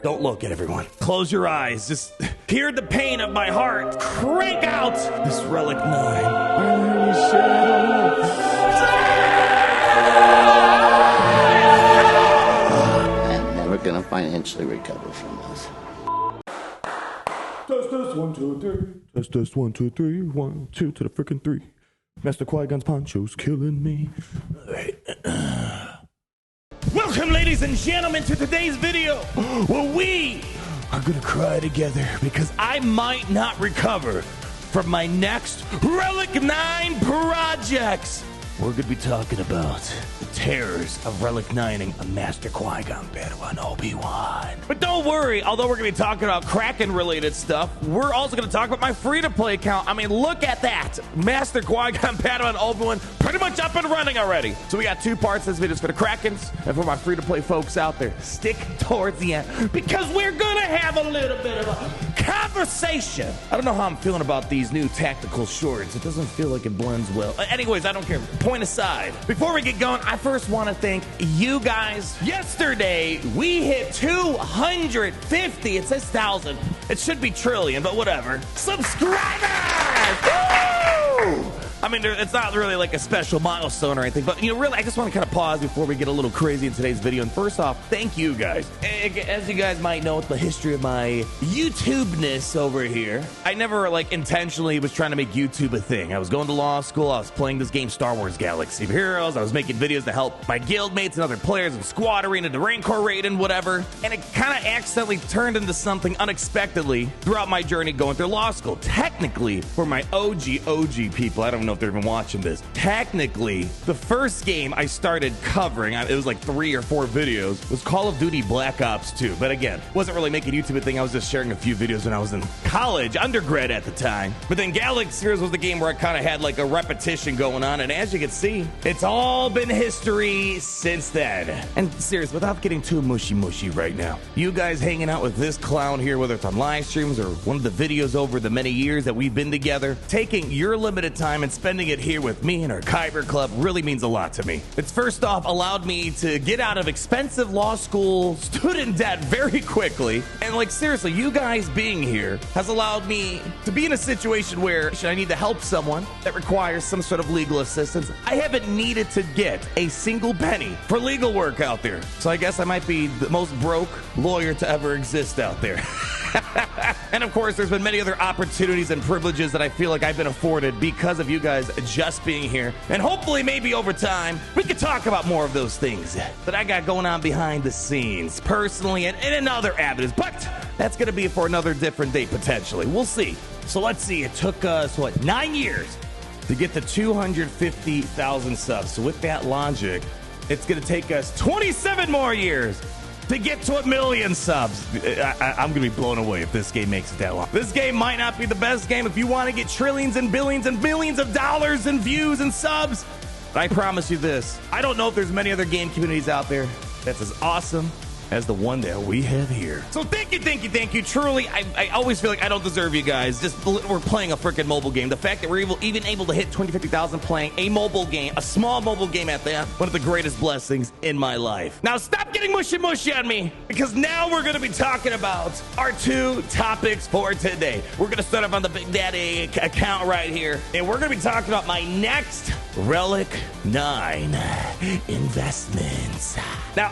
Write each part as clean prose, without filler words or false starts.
Don't look at everyone. Close your eyes. Just hear the pain of my heart. Crank out this Relic 9. I'm never gonna financially recover from this. Test 1, 2, 3. Test 1, 2, 3. 1, 2 to the frickin' 3. Master Qui-Gon's poncho's killing me. All right. Welcome, ladies and gentlemen, to today's video where we are gonna cry together because I might not recover from my next Relic 9 projects. We're gonna be talking about the terrors of Relic 9ing a Master Qui-Gon Padawan Obi-Wan. But don't worry, although we're gonna be talking about Kraken-related stuff, we're also gonna talk about my free-to-play account. I mean, look at that! Master Qui-Gon Padawan Obi-Wan pretty much up and running already. So we got two parts of this video for the Krakens and for my free-to-play folks out there. Stick towards the end because we're gonna have a little bit of a conversation. I don't know how I'm feeling about these new tactical shorts. It doesn't feel like it blends well. Anyways, I don't care. Point aside, before we get going, I first want to thank you guys. Yesterday, we hit 250. It says 1,000. It should be trillion, but whatever. Subscribers! Woo! I mean, it's not really like a special milestone or anything, but, you know, really, I just want to kind of pause before we get a little crazy in today's video. And first off, thank you guys. As you guys might know, the history of my YouTube-ness over here, I never, like, intentionally was trying to make YouTube a thing. I was going to law school. I was playing this game, Star Wars Galaxy of Heroes. I was making videos to help my guildmates and other players in Squad Arena, the Rancor Raid, and whatever. And it kind of accidentally turned into something unexpectedly throughout my journey going through law school. Technically, for my OG people, I don't know if they're even watching this. Technically, the first game I started covering, it was like 3 or 4 videos, was Call of Duty Black Ops 2. But again, wasn't really making YouTube a thing. I was just sharing a few videos when I was in college, undergrad at the time. But then Galaxy Heroes was the game where I kind of had like a repetition going on. And as you can see, it's all been history since then. And seriously, without getting too mushy right now, you guys hanging out with this clown here, whether it's on live streams or one of the videos over the many years that we've been together, taking your limited time and spending it here with me and our Kyber Club really means a lot to me. It's first off allowed me to get out of expensive law school student debt very quickly. And like seriously, you guys being here has allowed me to be in a situation where I need to help someone that requires some sort of legal assistance. I haven't needed to get a single penny for legal work out there. So I guess I might be the most broke lawyer to ever exist out there. And of course, there's been many other opportunities and privileges that I feel like I've been afforded because of you guys just being here. And hopefully, maybe over time, we could talk about more of those things that I got going on behind the scenes, personally and in other avenues. But that's going to be for another different day, potentially. We'll see. So let's see. It took us, 9 years to get to 250,000 subs. So with that logic, it's going to take us 27 more years to get to 1 million subs. I'm gonna be blown away if this game makes it that long. This game might not be the best game if you want to get trillions and billions and billions of dollars and views and subs. But I promise you this, I don't know if there's many other game communities out there that's as awesome as the one that we have here. So thank you. Truly, I always feel like I don't deserve you guys. Just we're playing a freaking mobile game. The fact that we're even able to hit 50,000 playing a mobile game, a small mobile game at that, one of the greatest blessings in my life. Now stop getting mushy on me, because now we're gonna be talking about our 2 topics for today. We're gonna start up on the Big Daddy account right here, and we're gonna be talking about my next Relic 9 investments. Now,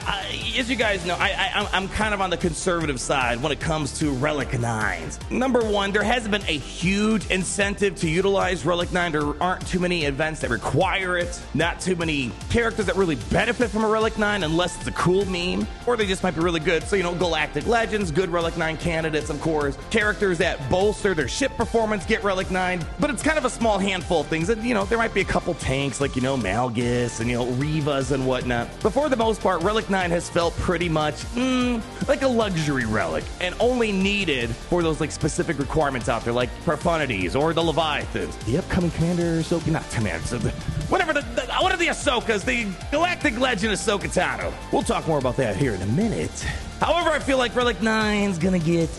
as you guys know, I'm kind of on the conservative side when it comes to Relic 9s. Number one, there hasn't been a huge incentive to utilize Relic 9. There aren't too many events that require it. Not too many characters that really benefit from a Relic 9 unless it's a cool meme, or they just might be really good. So, you know, Galactic Legends, good Relic 9 candidates, of course. Characters that bolster their ship performance get Relic 9, but it's kind of a small handful of things. And, you know, there might be a couple tanks like, you know, Malgus and, you know, Rivas and whatnot. But for the most part, Relic 9 has felt pretty much like a luxury relic and only needed for those like specific requirements out there, like Profunities or the Leviathans. The upcoming Commander Ahsoka, not Commander, whatever one of the Ahsokas, the Galactic Legend Ahsoka Tano. We'll talk more about that here in a minute. However, I feel like Relic 9's gonna get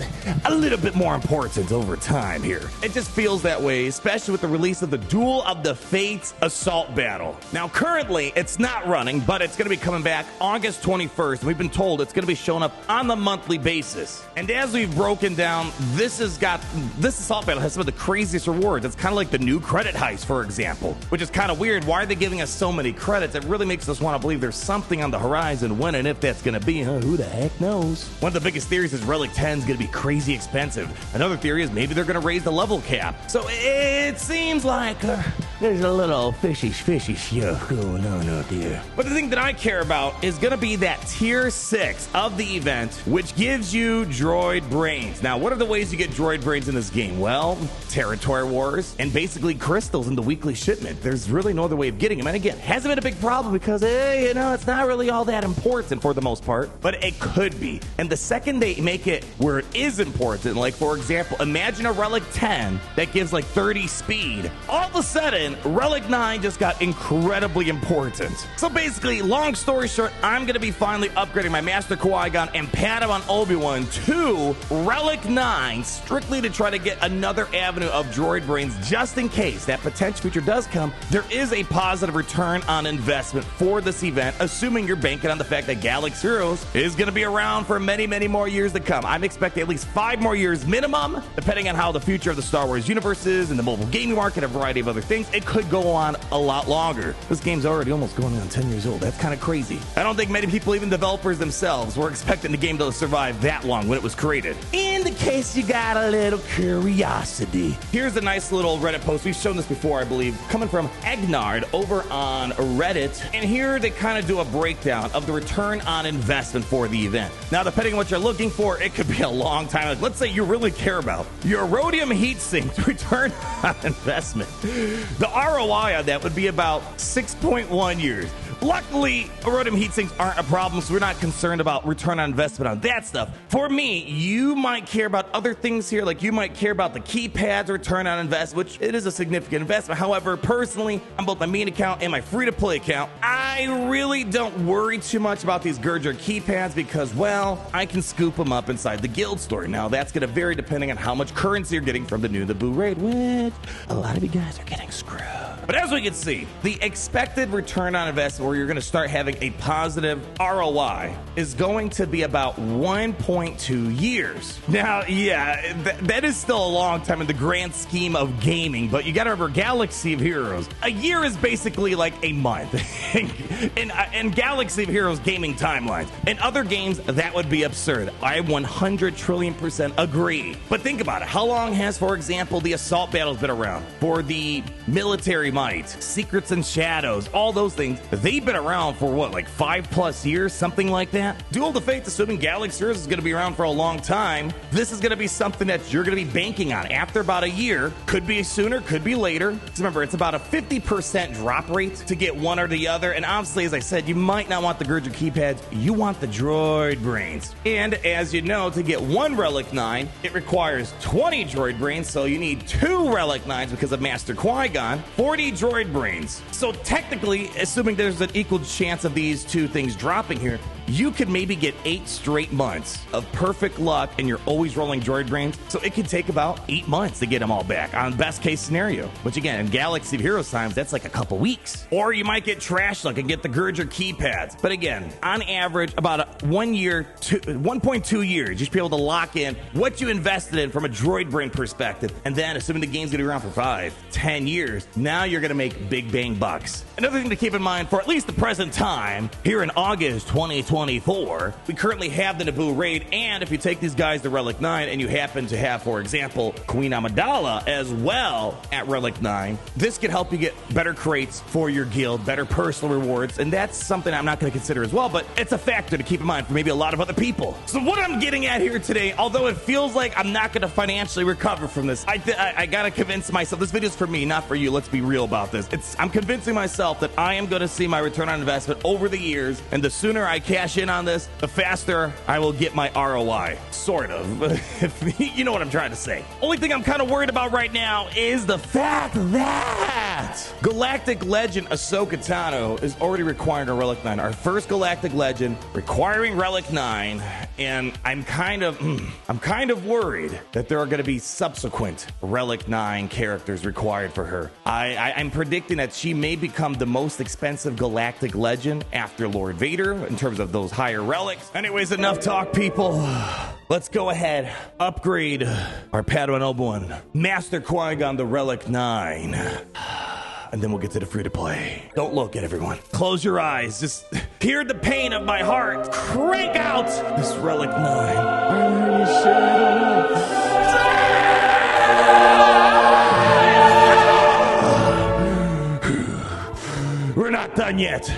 a little bit more important over time here. It just feels that way, especially with the release of the Duel of the Fates Assault Battle. Now, currently, it's not running, but it's gonna be coming back August 21st. We've been told it's gonna be showing up on the monthly basis. And as we've broken down, this Assault Battle has some of the craziest rewards. It's kind of like the new credit heist, for example, which is kind of weird. Why are they giving us so many credits? It really makes us want to believe there's something on the horizon. When and if that's going to be, who the heck knows? One of the biggest theories is Relic 10 is going to be crazy expensive. Another theory is maybe they're going to raise the level cap. So it seems like there's a little fishy stuff going on out there. But the thing that I care about is going to be that tier 6 of the event, which gives you droid brains. Now, what are the ways you get droid brains in this game? Well, territory wars and basically crystals in the weekly shipment. There's really no other way of getting them. And again, hasn't been a big problem because, it's not really all that important for the most part, but it could be. And the second they make it where it is important, like for example, imagine a Relic 10 that gives like 30 speed. All of a sudden, Relic 9 just got incredibly important. So basically, long story short, I'm going to be finally upgrading my Master Qui-Gon and Padawan Obi-Wan to Relic 9 strictly to try to get another avenue of droid brains just in case that potential feature does come. There is a positive return on investment for this event, assuming you're banking on the fact that Galaxy Heroes is going to be around for many, many more years to come. I'm expecting at least 5 more years minimum, depending on how the future of the Star Wars universe is and the mobile gaming market, a variety of other things. It could go on a lot longer. This game's already almost going on 10 years old. That's kind of crazy. I don't think many people, even developers themselves, were expecting the game to survive that long when it was created. In the case you got a little curiosity, here's a nice little Reddit post. We've shown this before, I believe, coming from Egnard over on Reddit. And here they kind of do a breakdown of the return on investment for the event. Now, depending on what you're looking for, it could be a long time. Like, let's say you really care about your rhodium heatsink return on investment. The ROI on that would be about 6.1 years. Luckily, rhodium heatsinks aren't a problem, so we're not concerned about return on investment on that stuff. For me, you might care about other things here, like you might care about the keypad's return on investment, which it is a significant investment. However, personally, on both my main account and my free-to-play account, I really don't worry too much about these Gurger keypads because, well, I can scoop them up inside the guild store. Now, that's going to vary depending on how much currency you're getting from the new Naboo raid, which a lot of you guys are getting screwed. But as we can see, the expected return on investment where you're going to start having a positive ROI is going to be about 1.2 years. Now, yeah, that is still a long time in the grand scheme of gaming, but you got to remember Galaxy of Heroes. A year is basically like a month in Galaxy of Heroes gaming timelines. In other games, that would be absurd. I 100 trillion% agree. But think about it. How long has, for example, the assault battles been around? For the military might, Secrets and Shadows, all those things, they've been around for what, like 5+ years, something like that? Duel of the Fates, assuming Galaxy Heroes is going to be around for a long time, this is going to be something that you're going to be banking on after about a year. Could be sooner, could be later. Because remember, it's about a 50% drop rate to get one or the other. And obviously, as I said, you might not want the Gurger keypads, you want the droid brains. And as you know, to get one Relic 9, it requires 20 droid brains, so you need 2 Relic 9s because of Master Qui-Gon, 40 droid brains. So technically, assuming there's an equal chance of these two things dropping here, you could maybe get 8 straight months of perfect luck and you're always rolling droid brains. So it could take about 8 months to get them all back on best case scenario, which again, in Galaxy of Heroes times, that's like a couple weeks. Or you might get trash luck and get the Gurger keypads. But again, on average, about 1.2 years, you should be able to lock in what you invested in from a droid brain perspective. And then assuming the game's gonna be around for 5-10 years, now you're gonna make big bang bucks. Another thing to keep in mind for at least the present time, here in August 2024, we currently have the Naboo raid, and if you take these guys to Relic 9 and you happen to have, for example, Queen Amidala as well at Relic 9, this could help you get better crates for your guild, better personal rewards, and that's something I'm not going to consider as well, but it's a factor to keep in mind for maybe a lot of other people. So what I'm getting at here today, although it feels like I'm not going to financially recover from this, I got to convince myself, this video's for me, not for you, let's be real about this. I'm convincing myself that I am going to see my return on investment over the years, and the sooner I cash in on this, the faster I will get my ROI. Sort of. If you know what I'm trying to say. Only thing I'm kind of worried about right now is the fact that Galactic Legend Ahsoka Tano is already requiring a Relic 9. Our first Galactic Legend requiring Relic 9. and I'm kind of worried that there are going to be subsequent Relic 9 characters required for her. I'm predicting that she may become the most expensive galactic legend after Lord Vader in terms of those higher relics. Anyways, enough talk, people. Let's go ahead, upgrade our Padawan Obi-Wan, Master Qui-Gon the Relic 9. And then we'll get to the free-to-play. Don't look at everyone. Close your eyes. Just hear the pain of my heart. Crank out this Relic 9. We're not done yet.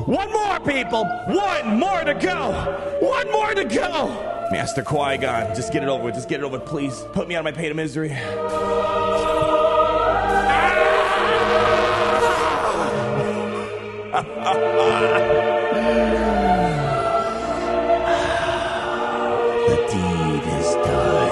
One more, people. One more to go. One more to go. Master Qui-Gon, just get it over with. Just get it over with, please. Put me out of my pain of misery. The deed is done.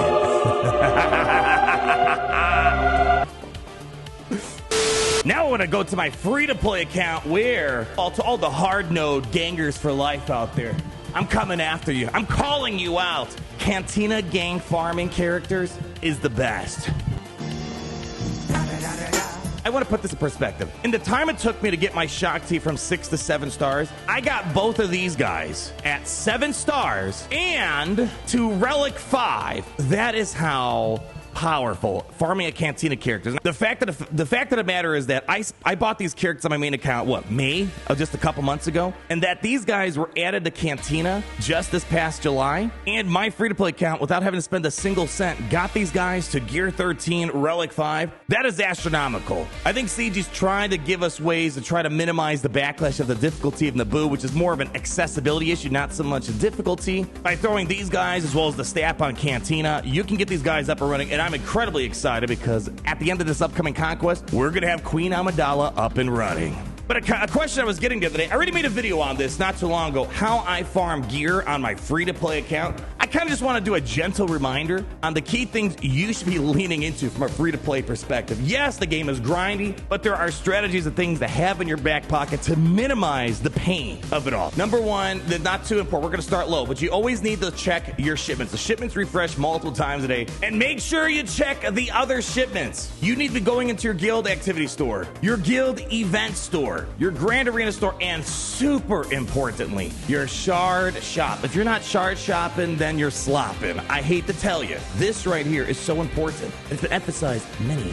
Now I want to go to my free-to-play account where, to all the hard-node gangers for life out there, I'm coming after you. I'm calling you out. Cantina gang farming characters is the best. I want to put this in perspective. In the time it took me to get my Shakti from 6 to 7 stars, I got both of these guys at 7 stars and to Relic 5. That is how powerful farming a Cantina characters. The fact of the matter is that I bought these characters on my main account, May of just a couple months ago, and that these guys were added to Cantina just this past July, and my free-to-play account, without having to spend a single cent, got these guys to Gear 13, Relic 5. That is astronomical. I think CG's trying to give us ways to try to minimize the backlash of the difficulty of Naboo, which is more of an accessibility issue, not so much a difficulty. By throwing these guys as well as the staff on Cantina, you can get these guys up and running, and I'm incredibly excited because at the end of this upcoming conquest, we're going to have Queen Amidala up and running. But a question I was getting the other day, I already made a video on this not too long ago, how I farm gear on my free-to-play account. I kind of just want to do a gentle reminder on the key things you should be leaning into from a free-to-play perspective. Yes, the game is grindy, but there are strategies and things to have in your back pocket to minimize the pain of it all. Number one, they're not too important. We're going to start low, but you always need to check your shipments. The shipments refresh multiple times a day, and make sure you check the other shipments. You need to be going into your guild activity store, your guild event store, your Grand Arena store, and super importantly, your shard shop. If you're not shard shopping, then you're slopping. I hate to tell you, this right here is so important. It's been emphasized many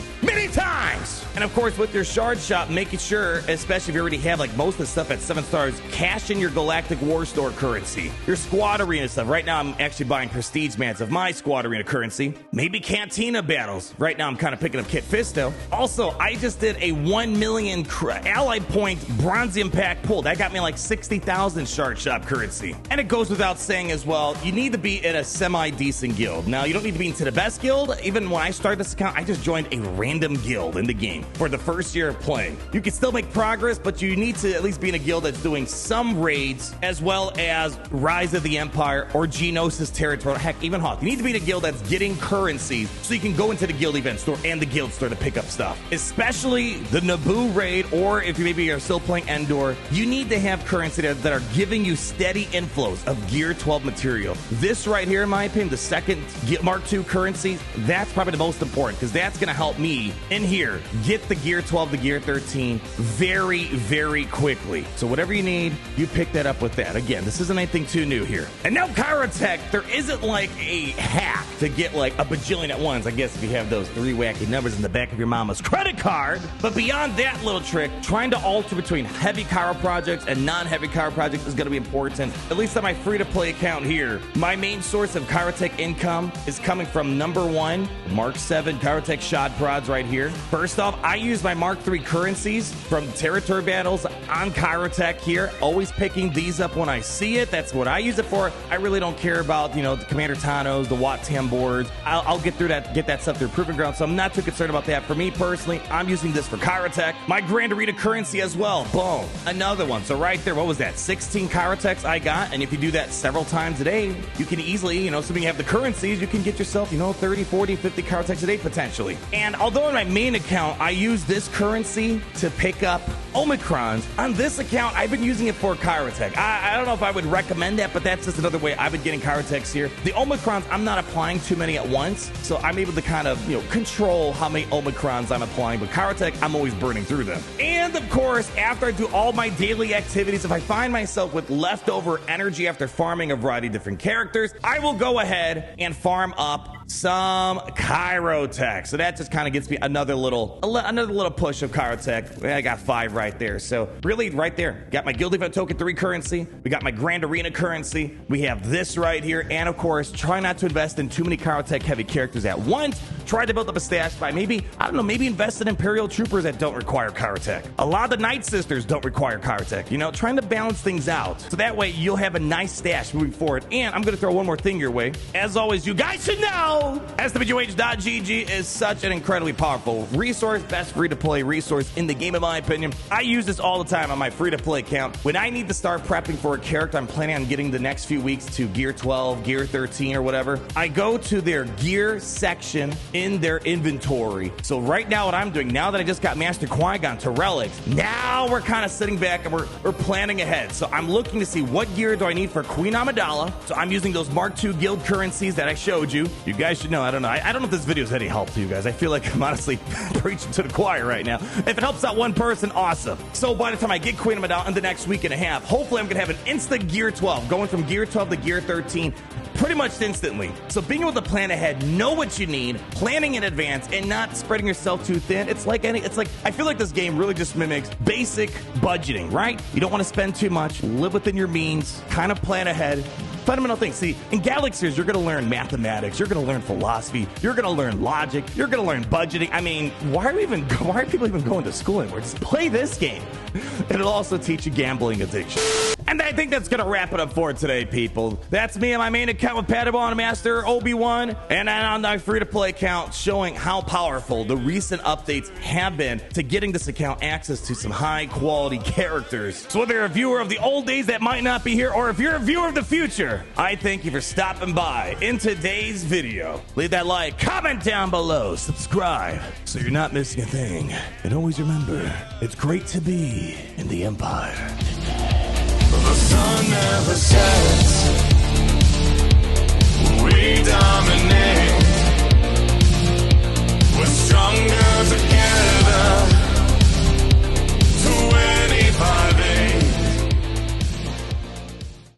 times. And of course, with your shard shop, making sure, especially if you already have like most of the stuff at 7 stars, cash in your Galactic War Store currency, your Squad Arena stuff. Right now, I'm actually buying Prestige Mats of my Squad Arena currency. Maybe Cantina battles. Right now, I'm kind of picking up Kit Fisto. Also, I just did a 1 million ally point Bronzium pack pull. That got me like 60,000 shard shop currency. And it goes without saying as well, you need to be in a semi-decent guild. Now, you don't need to be into the best guild. Even when I started this account, I just joined a random guild in the game for the first year of playing. You can still make progress, but you need to at least be in a guild that's doing some raids, as well as Rise of the Empire or Geonosis territory. Heck, even Hoth. You need to be in a guild that's getting currencies so you can go into the guild event store and the guild store to pick up stuff. Especially the Naboo raid, or if you maybe are still playing Endor, you need to have currency that are giving you steady inflows of Gear 12 material. This right here, in my opinion, the second Mark II currency, that's probably the most important, because that's going to help me in here get the Gear 12 to Gear 13 very, very quickly. So whatever you need, you pick that up with that. Again, this isn't anything too new here. And now Kyrotech, there isn't like a hack to get like a bajillion at once, I guess, if you have those 3 wacky numbers in the back of your mama's credit card. But beyond that little trick, trying to alter between heavy Kyro projects and non-heavy Kyro projects is going to be important. At least on my free-to-play account here, my main source of Kyrotech income is coming from number 1, Mark 7 Kyrotech shot prods right here. First off, I use my Mark 3 currencies from territory battles on Kyrotech here, always picking these up when I see it. That's what I use it for. I really don't care about, the Commander Tanos, the Wat Tam boards. I'll get through that, get that stuff through Proving Ground, so I'm not too concerned about that. For me personally, I'm using this for Kyrotech. My Grand Arena currency as well. Boom. Another one. So right there, what was that? 16 Kyrotechs I got, and if you do that several times a day, you can easily, you know, assuming you have the currencies, you can get yourself, you know, 30, 40, 50 Kyrotechs a day potentially. And although on my main account, I use this currency to pick up Omicrons, on this account, I've been using it for Kyrotech. I don't know if I would recommend that, but that's just another way I've been getting Kyrotechs here. The Omicrons, I'm not applying too many at once, so I'm able to kind of, you know, control how many Omicrons I'm applying, but Kyrotech, I'm always burning through them. And of course, after I do all my daily activities, if I find myself with leftover energy after farming a variety of different characters, I will go ahead and farm up some Kyrotech. So that just kind of gets me another little push of Kyrotech. I got 5 right there. So really right there, got my Guild Event Token 3 currency. We got my Grand Arena currency. We have this right here. And of course, try not to invest in too many Kyrotech heavy characters at once. Try to build up a stash by maybe invest in Imperial Troopers that don't require Kyrotech. A lot of the Night Sisters don't require Kyrotech. You know, trying to balance things out. So that way you'll have a nice stash moving forward. And I'm going to throw one more thing your way. As always, you guys should know SWH.GG is such an incredibly powerful resource, best free-to-play resource in the game in my opinion. I use this all the time on my free-to-play account. When I need to start prepping for a character I'm planning on getting the next few weeks to Gear 12, Gear 13 or whatever, I go to their gear section in their inventory. So right now what I'm doing, now that I just got Master Qui-Gon to Relics, now we're kind of sitting back and we're planning ahead. So I'm looking to see what gear do I need for Queen Amidala. So I'm using those Mark II guild currencies that I showed you. You guys should know. I don't know. I don't know if this video is any help to you guys. I feel like I'm honestly preaching to the choir right now. If it helps out one person, awesome. So by the time I get Queen Amidala in the next week and a half, hopefully I'm going to have an instant Gear 12, going from Gear 12 to Gear 13 pretty much instantly. So being able to plan ahead, know what you need, planning in advance, and not spreading yourself too thin. It's like I feel like this game really just mimics basic budgeting, right? You don't want to spend too much, live within your means, kind of plan ahead. Fundamental things. See, in Galaxies, you're going to learn mathematics, you're going to learn philosophy, you're going to learn logic, you're going to learn budgeting. I mean, why are people even going to school anymore? Just play this game. It'll also teach you gambling addiction. And I think that's going to wrap it up for today, people. That's me on my main account with Padawan Master Obi-Wan, and on my free-to-play account showing how powerful the recent updates have been to getting this account access to some high-quality characters. So whether you're a viewer of the old days that might not be here, or if you're a viewer of the future, I thank you for stopping by in today's video. Leave that like, comment down below, subscribe, so you're not missing a thing. And always remember, it's great to be in the Empire. The sun never sets.